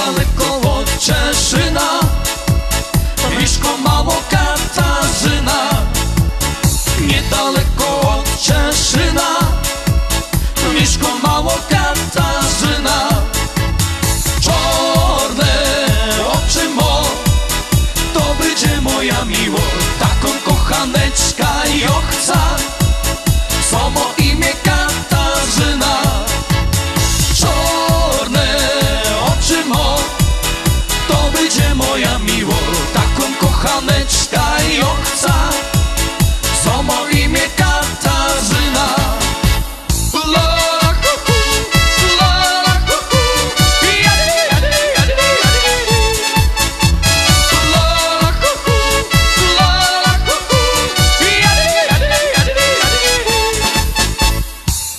niedaleko od Cieszyna, mieszka mała Katarzyna. Niedaleko od Cieszyna mieszka mała Katarzyna. Czarne oczy mo, to będzie moja miłość, taką kochaneczka ja chcę, co ma imię Katarzyna. Czarne oczy mo, to będzie moja miłość, taką kochaneczka ja chcę, co ma imię Katarzyna.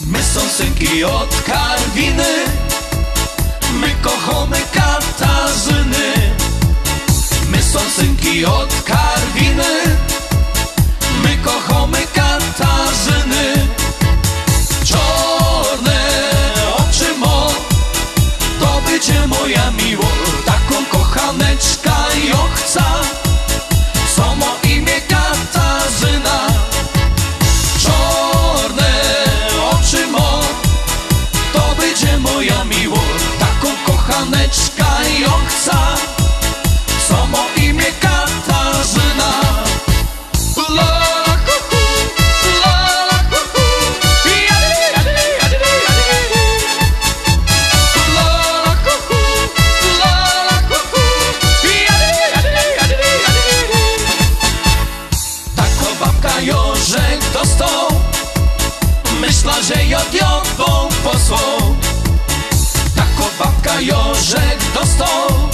My są synki od Karwiny, my kochamy Katarzyny. My są synki od Karwiny, my kochamy Katarzyny. Czarne oczy mo, to będzie moja miłość, taką kochaneczka ja chcę, co ma imię Katarzyna. Czarne oczy mo, to będzie moja miłość, taką kochaneczka ja chcę, co ma imię Katarzyna. Taka babka Jorzek dostał, myśla, że ja diabłą posłał. Taka babka Jorzek dostał,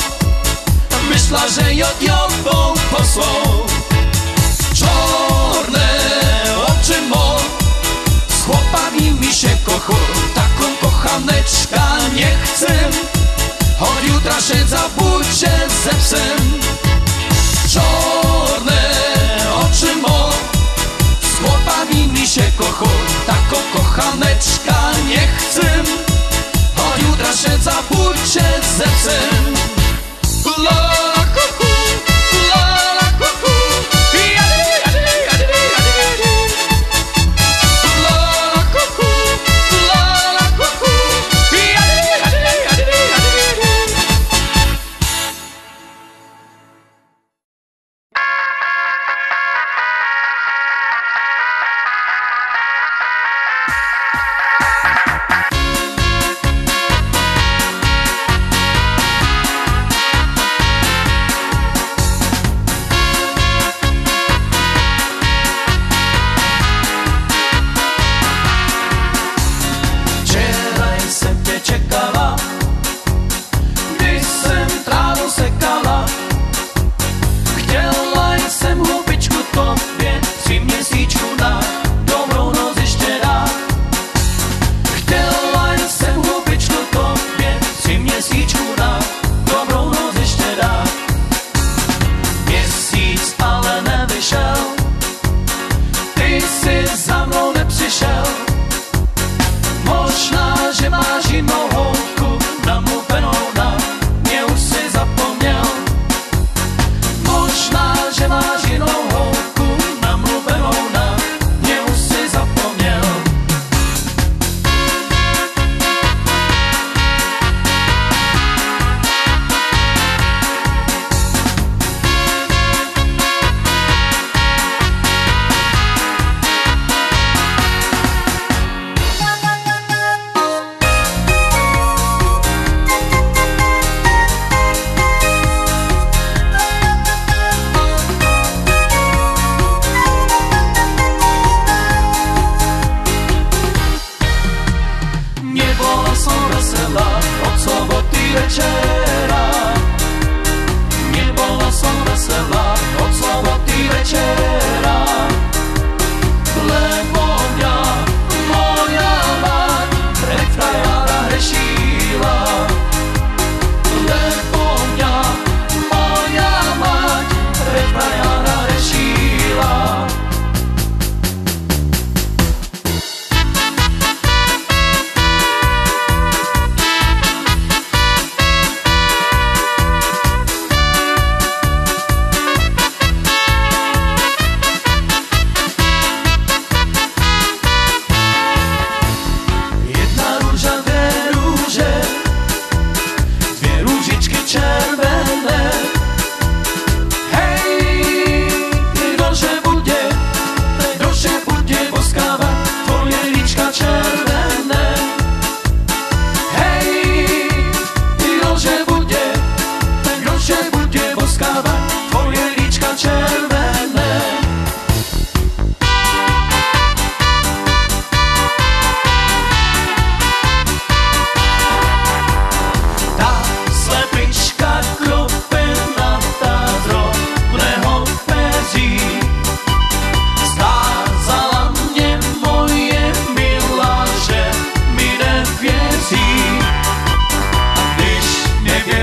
myśla, że ja diabłą posłał. Czarne oczy mo, z chłopami mi się kochał, taką kochaneczka nie chcę, od jutra się zabudźcie ze psem. Czarne oczy mo, z chłopami mi się kochał, taką kochaneczka nie chcę, od jutra się zabudźcie ze psem.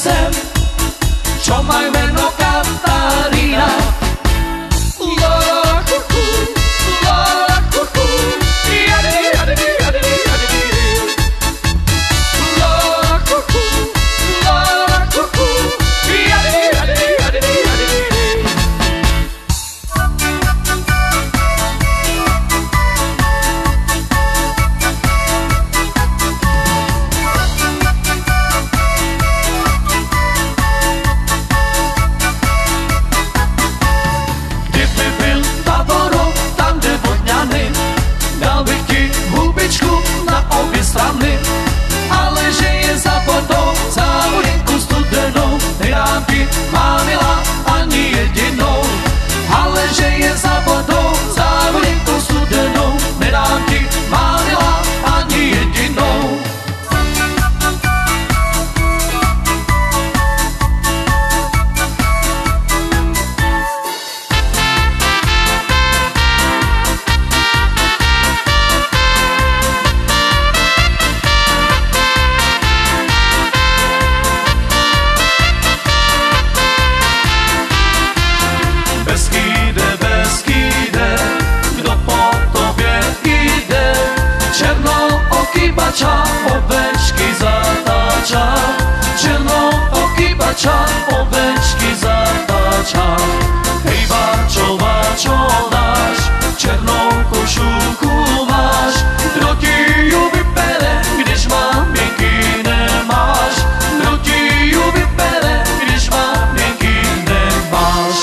sem, čo maj meno Katarína. La kuku, la kuku, jadidi, jadidi, jadidi, jadidi. La kuku, jadidi, jadidi, jadidi, jadidi. Dal bych ti hubičku na obě strany, ale že je za vodou, za vojenku studenou, nedám ti, má milá, ani jedinou. Ale že je za vodou, za vojenku studenou, nedám ti, má milá, ani jedinou. Kdo po tobě jde, černooký bača, ovečky zatáča. Černooký bača, ovečky zatáča. Hej bačo, bačo náš, černou košulku máš, kdo ti ju vypere, když maminky nemáš, kdo ti ju vypere, když maminky nemáš.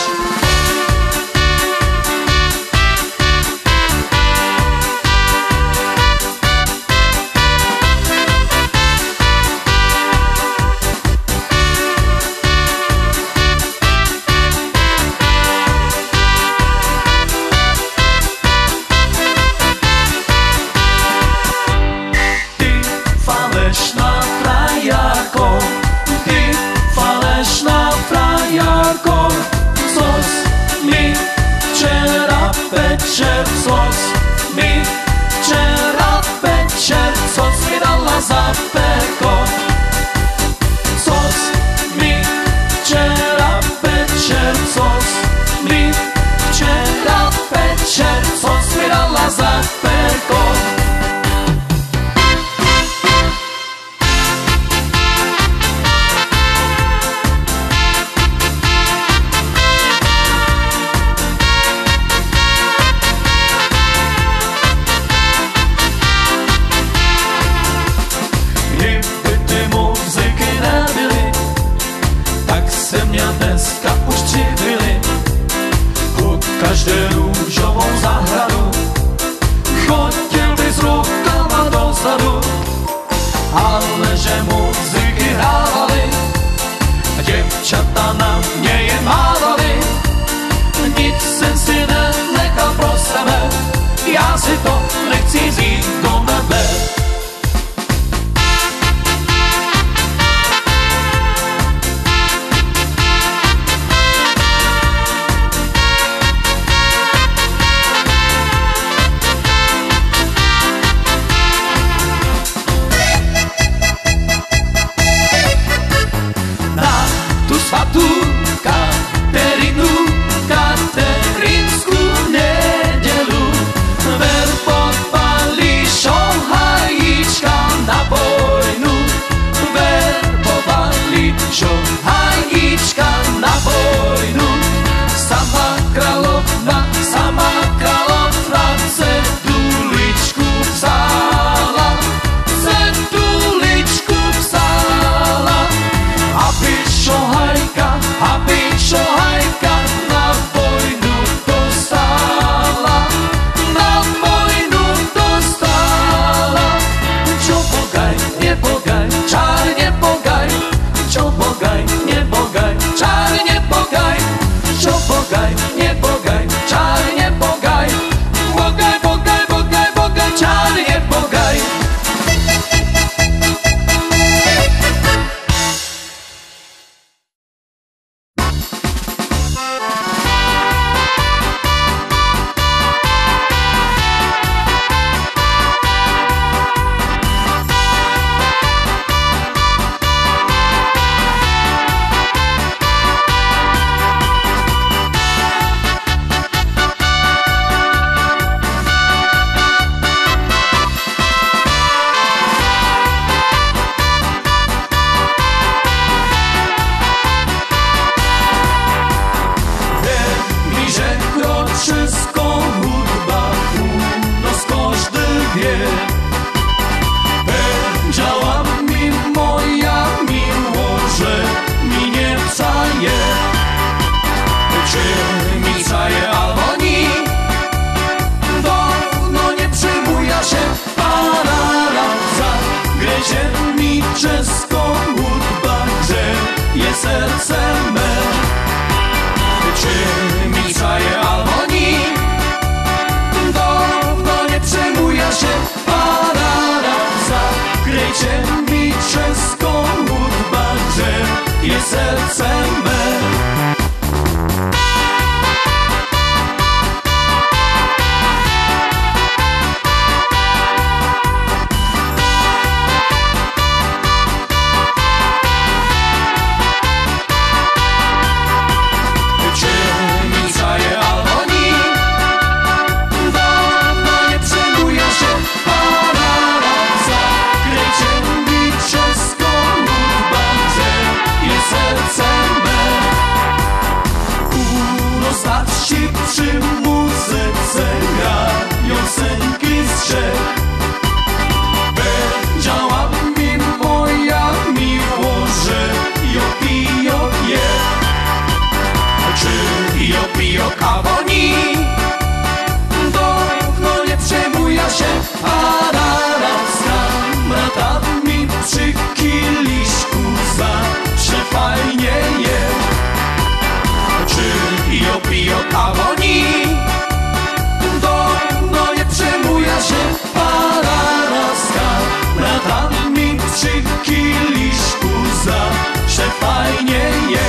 serce me. Czy mi czaje albo ni? Dawno nie przejmuję się. Parara, zakryjcie mi przez komód barze, jest serce me. Przy muzyce grają synki z drzew. Powiedziała mi moja miłość, że jo je. Czy jo albo ni? Dawno nie przejmuję się. Parara z kamratami przy kieliszku zawsze fajnie je. Czy jo albo ni? Dawno nie przejmuję się. Parara z kamratami przy kieliszku zawsze fajnie je.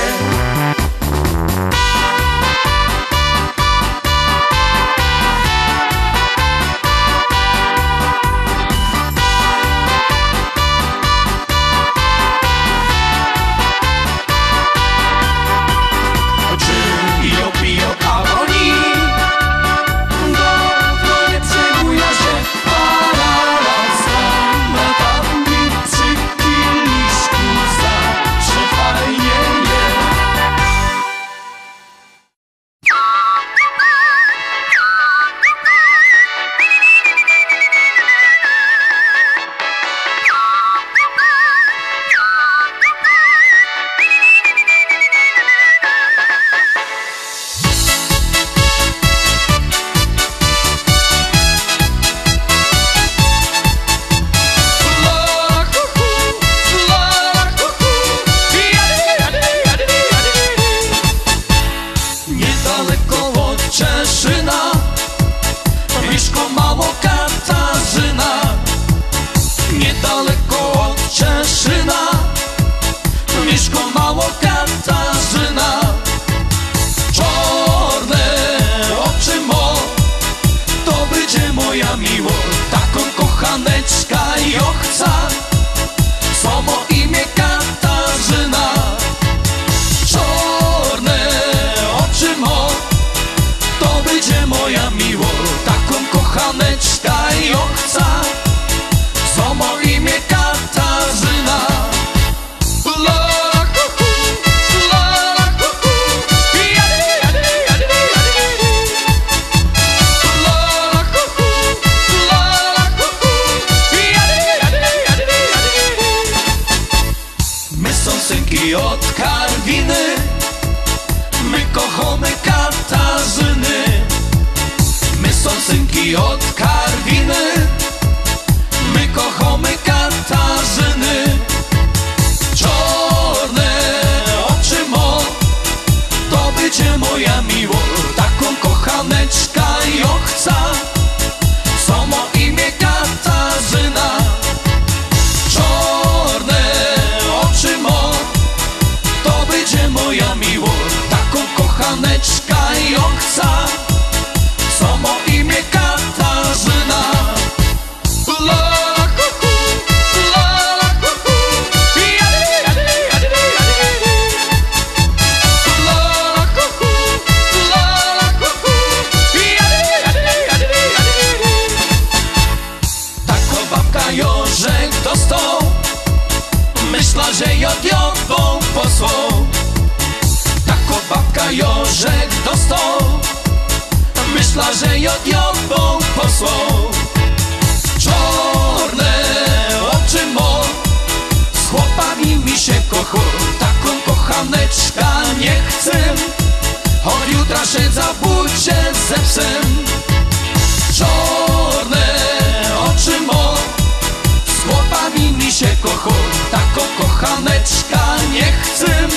się kocham, taką kochaneczka nie chcę.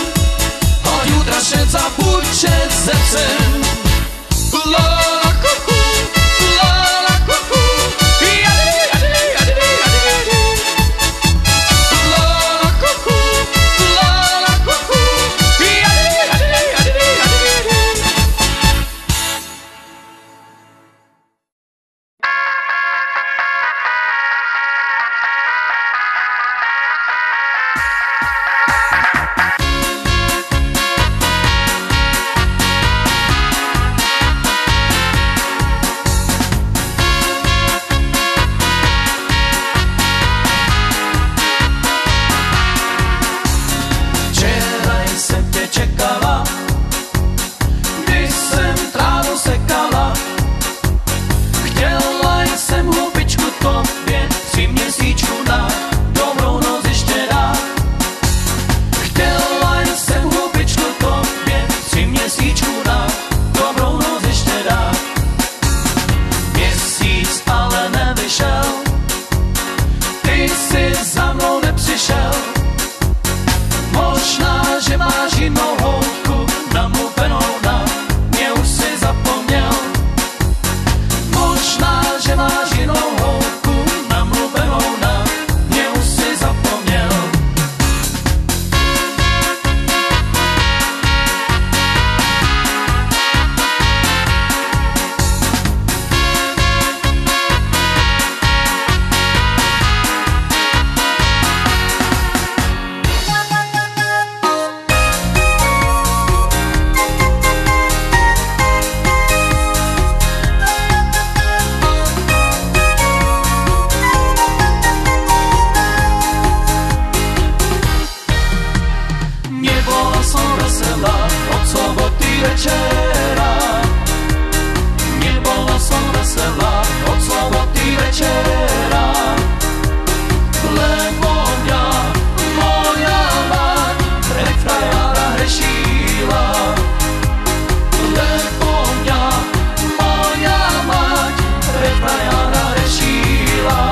Nebola som veselá od soboty večera. Nebola som veselá od soboty večera. Lebo mňa moja mať pre frajara hrešila. Lebo mňa moja mať pre frajara hrešila.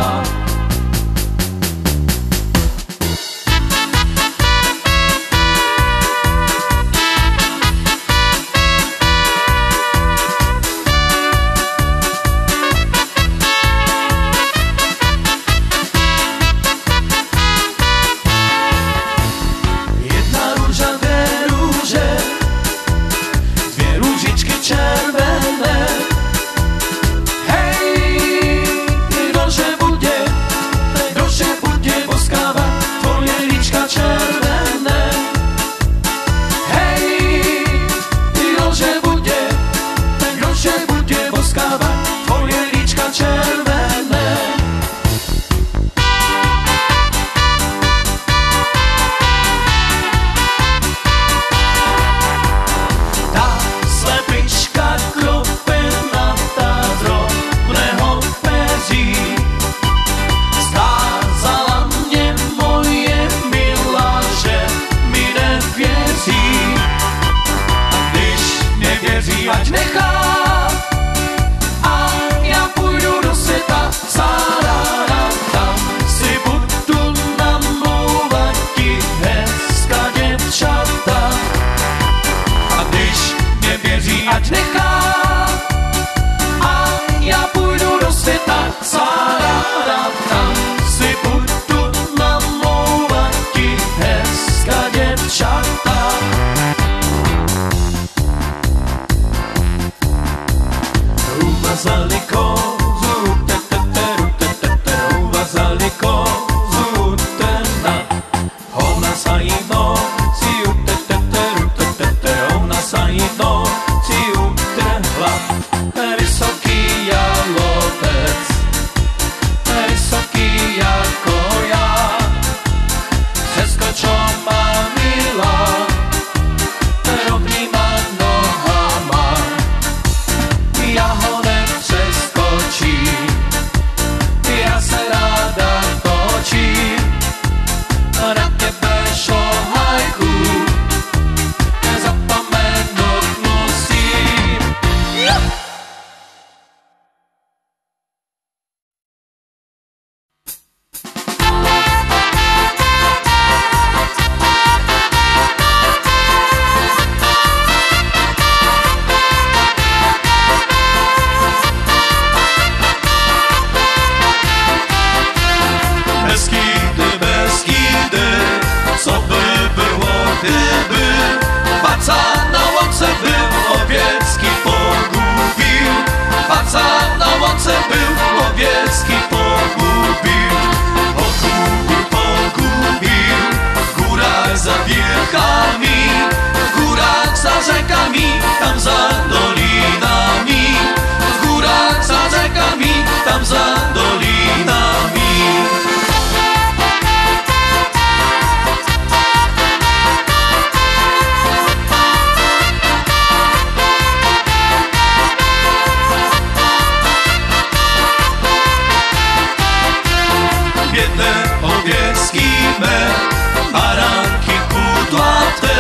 Ať nechá a ja půjdu do světa, tam si budu namlouvat ti hezká děvčata. A když mě věří, ať nechá a já půjdu do světa, tam si budu namlouvat ti hezká děvčata. Uvazali kozu, uvazali kozu, ona sa jí noci ona sa jí noci utrhla. Vysoký jalovec, vysoký jako já, přesko čo má milá, rovnýma nohama. Ja ho nepřeskočím, ja se ráda točím na tebe šohajku, zapomenout musím. Co by było, gdyby paca na łące był, owiecki pogubił. Paca na łące był, owiecki pogubił. Pogubił, w górach za wielkami, w górach za rzekami, tam za dolinami. W górach za rzekami, tam za dolinami. Biedne owieczki me, baranki kudłate,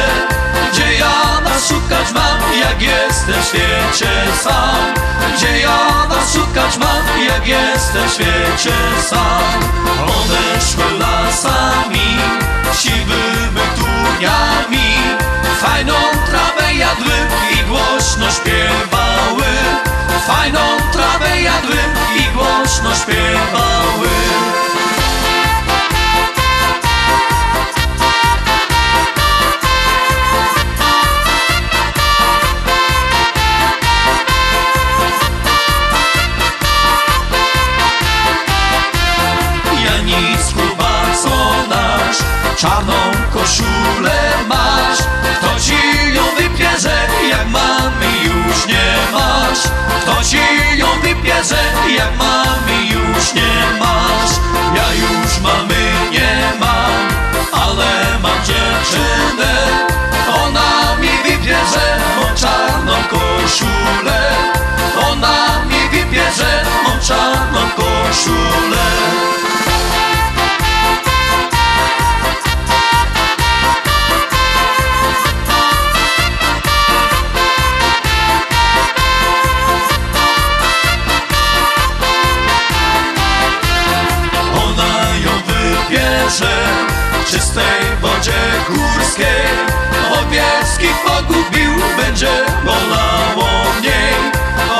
gdzie ja was szukać mam, jak jestem w świecie sam. Gdzie ja was szukać mam, jak jestem w świecie sam. One szły lasami, siwymi turniami, fajną trawę jadły i głośno śpiewały. Fajną trawę jadły i głośno śpiewały. Czarną koszulę masz, kto ci ją wypierze, jak mamy już nie masz. Kto ci ją wypierze, jak mamy już nie masz. košule. Ona ją wybierze w czystej wodzie górskiej. Owieczki pogubił, będzie bolało mniej.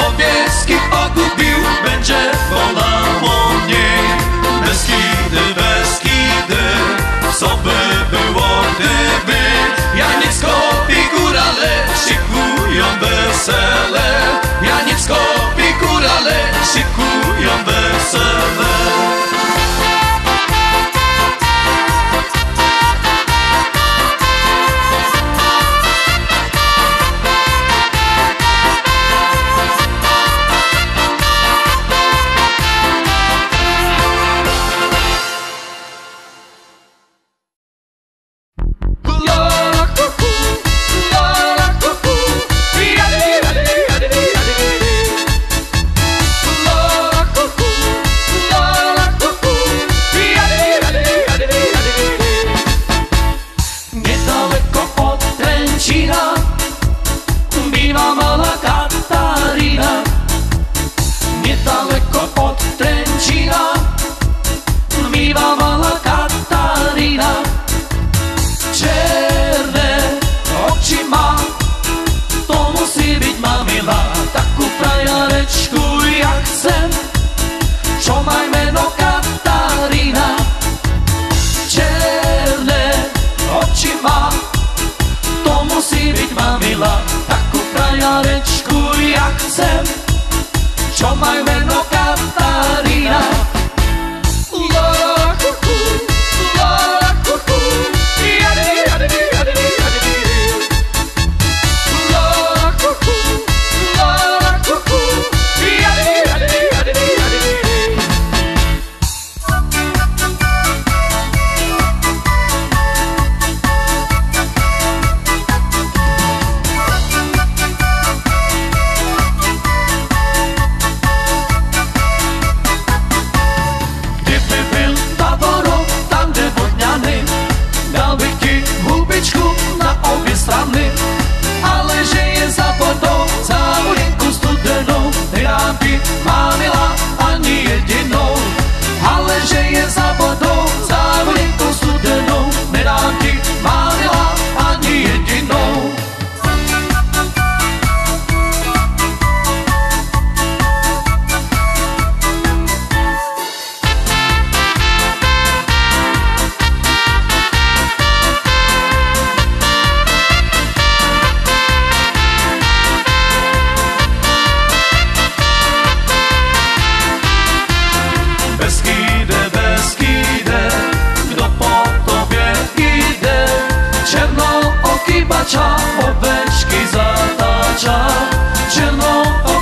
Owieczki pogubił, będzie bolało mniej. Beskidy, Beskidy, co by było gdyby Janiecko i górale szykują wesele. Janiecko i górale szykują wesele. Čo maj meno Katarína. Ale že je za vodou, za vojenku studenou, nedám ti, mamila, ani jedinou. Ale že je za vodou, za vojenku studenou, nedám ti, mamila, ani jedinou. Ovečky zatáča.